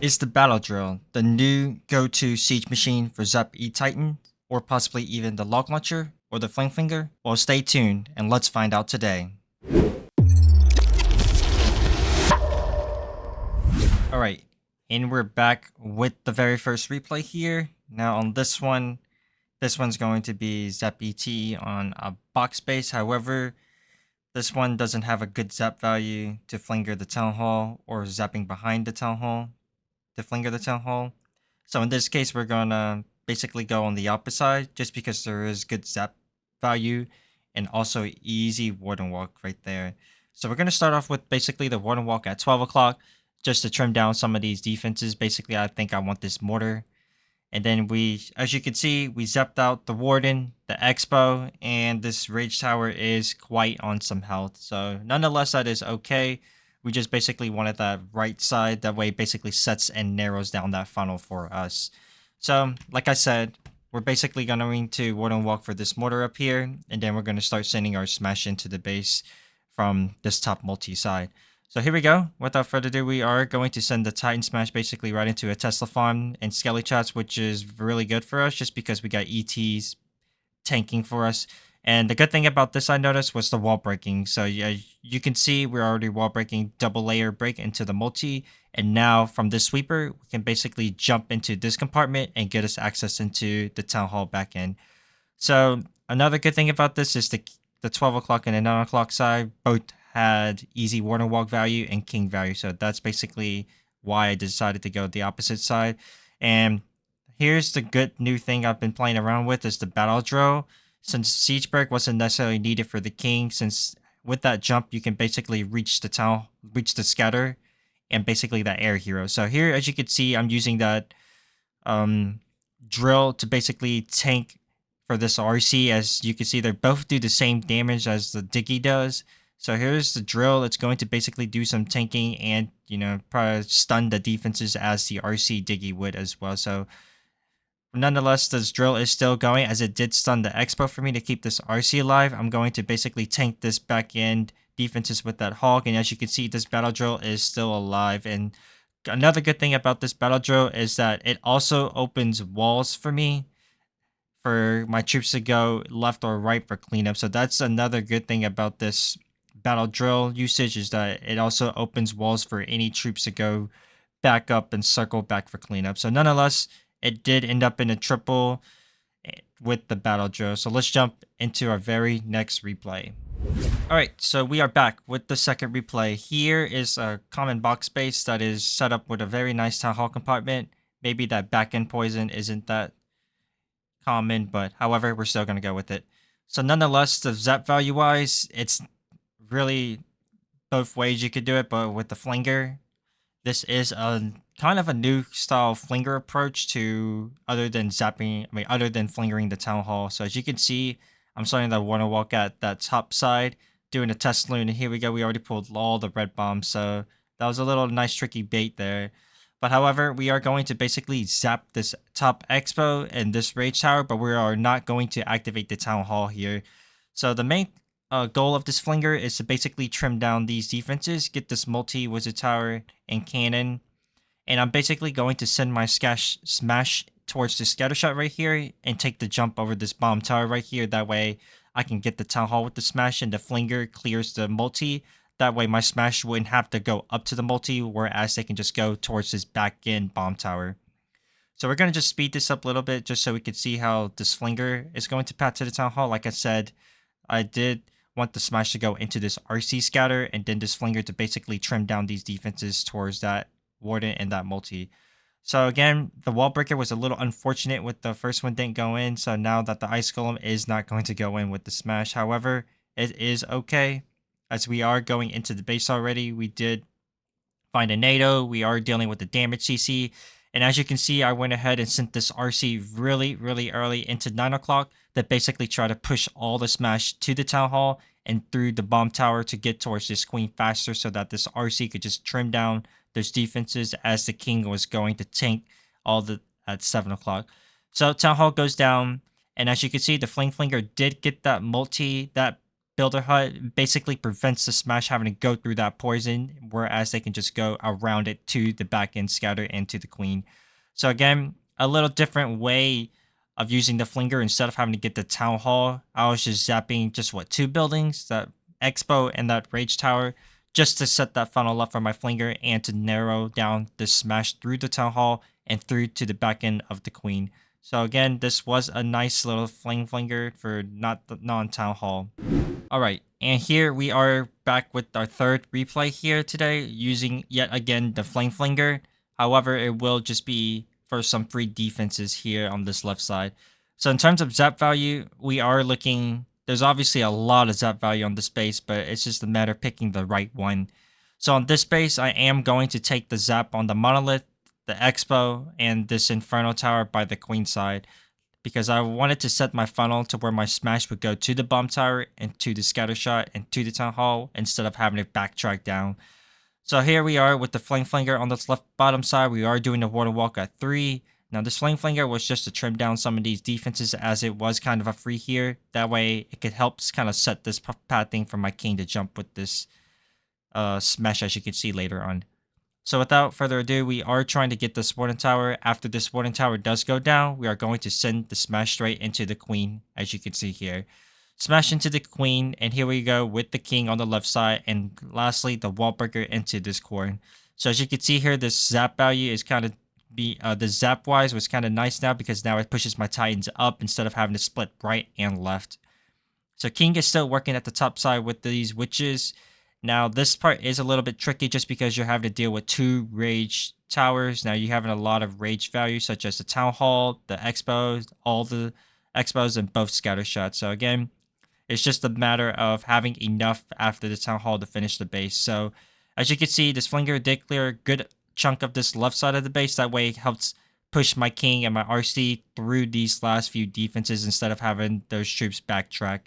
Is the battle drill the new go-to siege machine for Zap E-Titan, or possibly even the log launcher or the Flinger? Well, stay tuned and let's find out today. Alright, and we're back with the very first replay here. Now on this one's going to be Zap ET on a box base. However, this one doesn't have a good zap value to Flinger the Town Hall or zapping behind the Town Hall to Flinger the Town Hall. So in this case, we're gonna basically go on the opposite side just because there is good zap value and also easy warden walk right there. So we're gonna start off with basically the warden walk at 12 o'clock just to trim down some of these defenses. Basically, I think I want this mortar. And then as you can see, we zapped out the Warden, the Expo, and this Rage Tower is quite on some health. So nonetheless, that is okay. We just basically wanted that right side. That way it basically sets and narrows down that funnel for us. So like I said, we're basically going to Warden Walk for this mortar up here. And then we're going to start sending our smash into the base from this top multi side. So here we go. Without further ado, we are going to send the Titan Smash basically right into a Tesla farm and Skelly Chats, which is really good for us just because we got ETs tanking for us. And the good thing about this I noticed was the wall breaking. So yeah, you can see we're already wall breaking double layer break into the multi. And now from this sweeper, we can basically jump into this compartment and get us access into the Town Hall backend. So another good thing about this is the 12 o'clock and the 9 o'clock side both had easy warden walk value and king value. So that's basically why I decided to go the opposite side. And here's the good new thing I've been playing around with is the battle drill. Since siege break wasn't necessarily needed for the king, since with that jump you can basically reach the scatter and basically that air hero. So here, as you can see, I'm using that drill to basically tank for this RC. As you can see, they both do the same damage as the Diggy does. So here's the drill. It's going to basically do some tanking and, probably stun the defenses as the RC Diggy would as well. So nonetheless, this drill is still going as it did stun the Expo for me to keep this RC alive. I'm going to basically tank this back end defenses with that Hog. And as you can see, this battle drill is still alive. And another good thing about this battle drill is that it also opens walls for me for my troops to go left or right for cleanup. So that's another good thing about this battle drill usage, is that it also opens walls for any troops to go back up and circle back for cleanup. So nonetheless, it did end up in a triple with the battle drill. So let's jump into our very next replay. Alright, so we are back with the second replay. Here is a common box base that is set up with a very nice Town Hall compartment. Maybe that back end poison isn't that common, but however, we're still going to go with it. So nonetheless, the zap value wise, it's really both ways you could do it, but with the Flinger, this is a kind of a new style Flinger approach to other than flingering the Town Hall. So as you can see, I'm starting to want to walk at that top side, doing a test loon, and here we go. We already pulled all the red bombs, so that was a little nice tricky bait there. But however, we are going to basically zap this top Expo and this Rage Tower, but we are not going to activate the Town Hall here. So the main goal of this Flinger is to basically trim down these defenses, get this multi-wizard tower and cannon. And I'm basically going to send my smash towards the scatter shot right here and take the jump over this bomb tower right here. That way I can get the Town Hall with the smash and the Flinger clears the multi. That way my smash wouldn't have to go up to the multi, whereas they can just go towards this back end bomb tower. So we're going to just speed this up a little bit just so we can see how this Flinger is going to path to the Town Hall. Like I said, I did want the smash to go into this RC scatter and then this Flinger to basically trim down these defenses towards that Warden and that multi. So again, the wall breaker was a little unfortunate with the first one didn't go in. So now that the Ice Golem is not going to go in with the smash. However, it is okay as we are going into the base already. We did find a NATO. We are dealing with the damage CC. And as you can see, I went ahead and sent this RC really, really early into 9 o'clock that basically try to push all the smash to the Town Hall and through the bomb tower to get towards this queen faster so that this RC could just trim down those defenses as the king was going to tank at 7 o'clock. So Town Hall goes down, and as you can see, the Flinger did get that multi, that builder hut basically prevents the smash having to go through that poison, whereas they can just go around it to the back end scatter and to the queen. So again, a little different way of using the flinger. Instead of having to get the town hall, I was just zapping just what, 2 buildings, that expo and that rage tower, just to set that funnel up for my flinger and to narrow down the smash through the town hall and through to the back end of the queen. So again, this was a nice little flinger for not the non-town hall. All right, and here we are back with our third replay here today, using yet again the flame flinger. However, it will just be for some free defenses here on this left side. So in terms of zap value, we are looking, there's obviously a lot of zap value on this base, but it's just a matter of picking the right one. So on this base, I am going to take the zap on the monolith, the expo, and this inferno tower by the queen side, because I wanted to set my funnel to where my smash would go to the bomb tower and to the scatter shot and to the town hall instead of having to backtrack down. So here we are with the flame flinger on this left bottom side. We are doing the water walk at 3. Now this flame flinger was just to trim down some of these defenses, as it was kind of a free here. That way it could help kind of set this pathing for my king to jump with this smash, as you can see later on. So without further ado, we are trying to get this warden tower. After this warden tower does go down, we are going to send the smash straight into the queen, as you can see here. Smash into the queen, and here we go with the king on the left side, and lastly the wall breaker into this core. So as you can see here, this zap value is kind of the zap wise was kind of nice now, because now it pushes my titans up instead of having to split right and left. So king is still working at the top side with these witches. Now, this part is a little bit tricky just because you're having to deal with 2 rage towers. Now, you're having a lot of rage value, such as the town hall, the expos, all the expos, and both scatter shots. So again, it's just a matter of having enough after the town hall to finish the base. So as you can see, this flinger did clear a good chunk of this left side of the base. That way it helps push my king and my RC through these last few defenses instead of having those troops backtrack.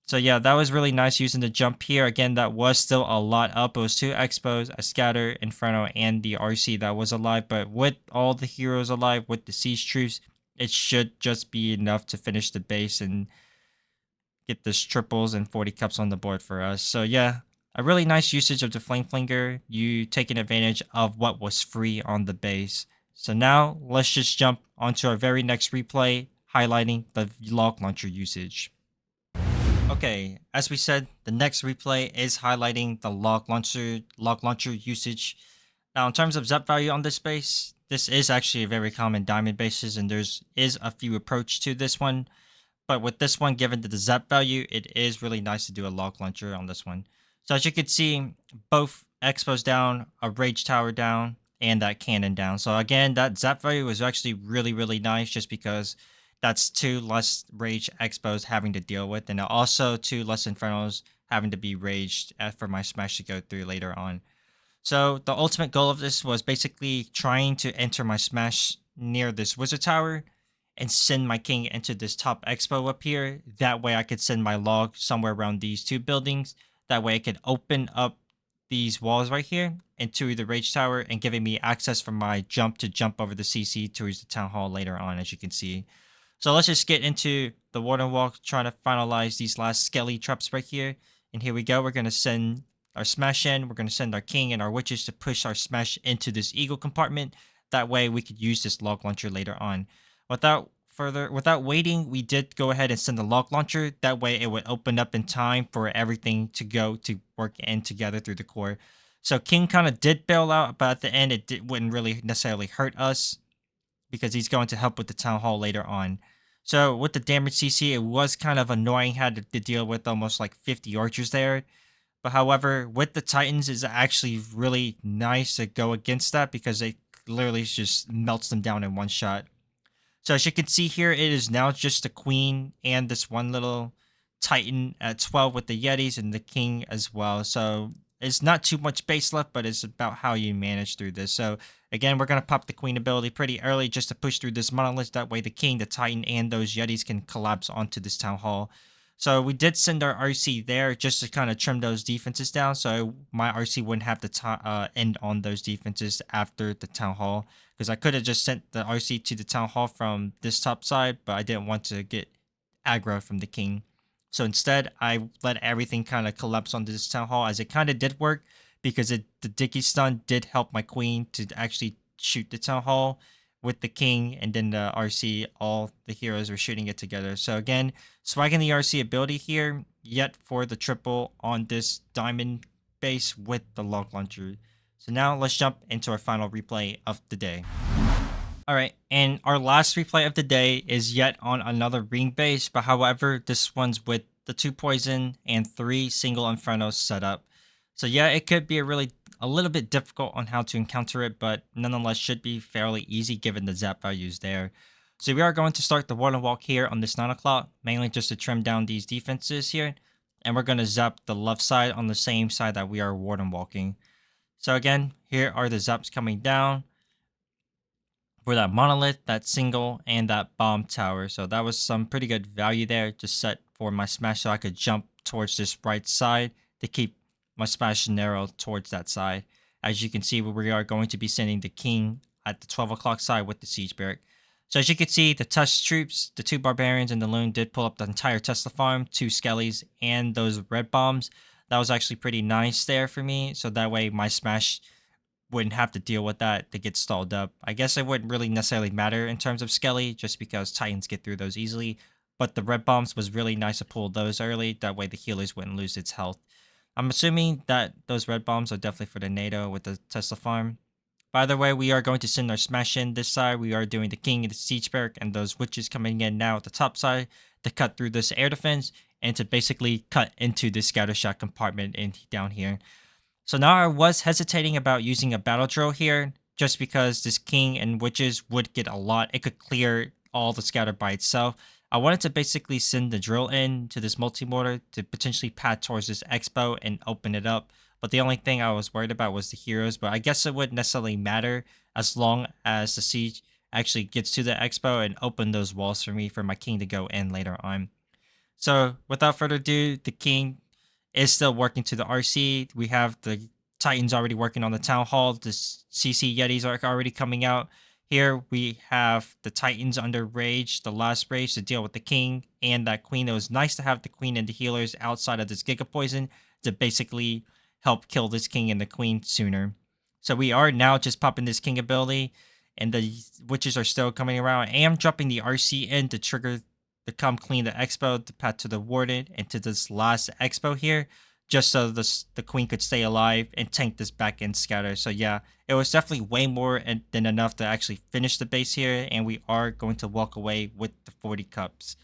So yeah, that was really nice using the jump here. Again, that was still a lot up. It was 2 expos, a scatter, inferno, and the RC that was alive. But with all the heroes alive, with the siege troops, it should just be enough to finish the base and get this triples and 40 cups on the board for us. So yeah, a really nice usage of the flame flinger. You taking advantage of what was free on the base. So now let's just jump onto our very next replay, highlighting the log launcher usage. Okay, as we said, the next replay is highlighting the log launcher usage. Now, in terms of zap value on this base, this is actually a very common diamond bases, and there's a few approach to this one. But with this one, given the zap value, it is really nice to do a log launcher on this one. So as you can see, both expos down, a rage tower down, and that cannon down. So again, that zap value was actually really, really nice, just because that's 2 less rage expos having to deal with, and also 2 less infernos having to be raged for my smash to go through later on. So the ultimate goal of this was basically trying to enter my smash near this wizard tower and send my king into this top expo up here. That way I could send my log somewhere around these 2 buildings. That way I could open up these walls right here into the rage tower and giving me access for my jump to jump over the CC towards the town hall later on, as you can see. So let's just get into the warden walk, trying to finalize these last skelly traps right here. And here we go. We're going to send our smash in. We're going to send our king and our witches to push our smash into this eagle compartment. That way we could use this log launcher later on. Without waiting, we did go ahead and send the log launcher. That way it would open up in time for everything to go to work in together through the core. So king kind of did bail out, but at the end it wouldn't really necessarily hurt us, because he's going to help with the town hall later on. So with the damage CC, it was kind of annoying having to deal with almost like 50 archers there. But however, with the Titans, it's actually really nice to go against that, because it literally just melts them down in one shot. So as you can see here, it is now just the queen and this one little Titan at 12 with the Yetis, and the king as well. So it's not too much base left, but it's about how you manage through this. So again, we're going to pop the queen ability pretty early just to push through this monolith. That way the king, the Titan, and those Yetis can collapse onto this town hall. So we did send our RC there just to kind of trim those defenses down, so my RC wouldn't have to end on those defenses after the town hall. Because I could have just sent the RC to the town hall from this top side, but I didn't want to get aggro from the king. So instead, I let everything kind of collapse onto this town hall, as it kind of did work because the Dicky stun did help my queen to actually shoot the town hall with the king, and then the RC, all the heroes were shooting it together. So again, swagging the RC ability here, yet for the triple on this diamond base with the log launcher. So now let's jump into our final replay of the day. Alright, and our last replay of the day is yet on another ring base, but however, this one's with the 2 poison and 3 single infernos set up. So yeah, it could be a little bit difficult on how to encounter it, but nonetheless should be fairly easy given the zap values there. So we are going to start the Warden Walk here on this 9 o'clock, mainly just to trim down these defenses here, and we're going to zap the left side on the same side that we are Warden Walking. So again, here are the zaps coming down for that monolith, that single, and that bomb tower. So that was some pretty good value there, just set for my smash so I could jump towards this right side to keep my smash narrow towards that side. As you can see, we are going to be sending the king at the 12 o'clock side with the siege barrack. So as you can see, the touch troops, the 2 barbarians and the loon did pull up the entire Tesla farm, 2 skellies, and those red bombs. That was actually pretty nice there for me, so that way my smash wouldn't have to deal with that to get stalled up. I guess it wouldn't really necessarily matter in terms of Skelly, just because Titans get through those easily. But the red bombs was really nice to pull those early, that way the healers wouldn't lose its health. I'm assuming that those red bombs are definitely for the NATO with the Tesla farm. By the way, we are going to send our smash in this side. We are doing the king and the siege barrack and those witches coming in now at the top side to cut through this air defense and to basically cut into this scatter shot compartment in down here. So now I was hesitating about using a battle drill here, just because this king and witches would get a lot. It could clear all the scatter by itself. I wanted to basically send the drill in to this multi-mortar to potentially pad towards this expo and open it up. But the only thing I was worried about was the heroes, but I guess it wouldn't necessarily matter as long as the siege actually gets to the expo and open those walls for me for my king to go in later on. So without further ado, the king is still working to the RC. We have the Titans already working on the Town Hall. The CC Yetis are already coming out. Here we have the Titans under Rage, the last Rage, to deal with the King and that Queen. It was nice to have the Queen and the healers outside of this Giga Poison to basically help kill this King and the Queen sooner. So we are now just popping this King ability, and the witches are still coming around. I am dropping the RC in to trigger to come clean the expo, to pat to the warden, and to this last expo here, just so the queen could stay alive and tank this back end scatter. So yeah, it was definitely way more than enough to actually finish the base here, and we are going to walk away with the 40 cups.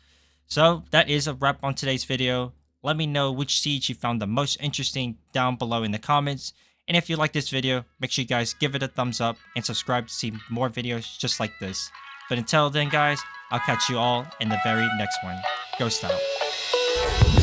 So that is a wrap on today's video. Let me know which siege you found the most interesting down below in the comments. And if you like this video, make sure you guys give it a thumbs up and subscribe to see more videos just like this. But until then guys, I'll catch you all in the very next one. Ghost out.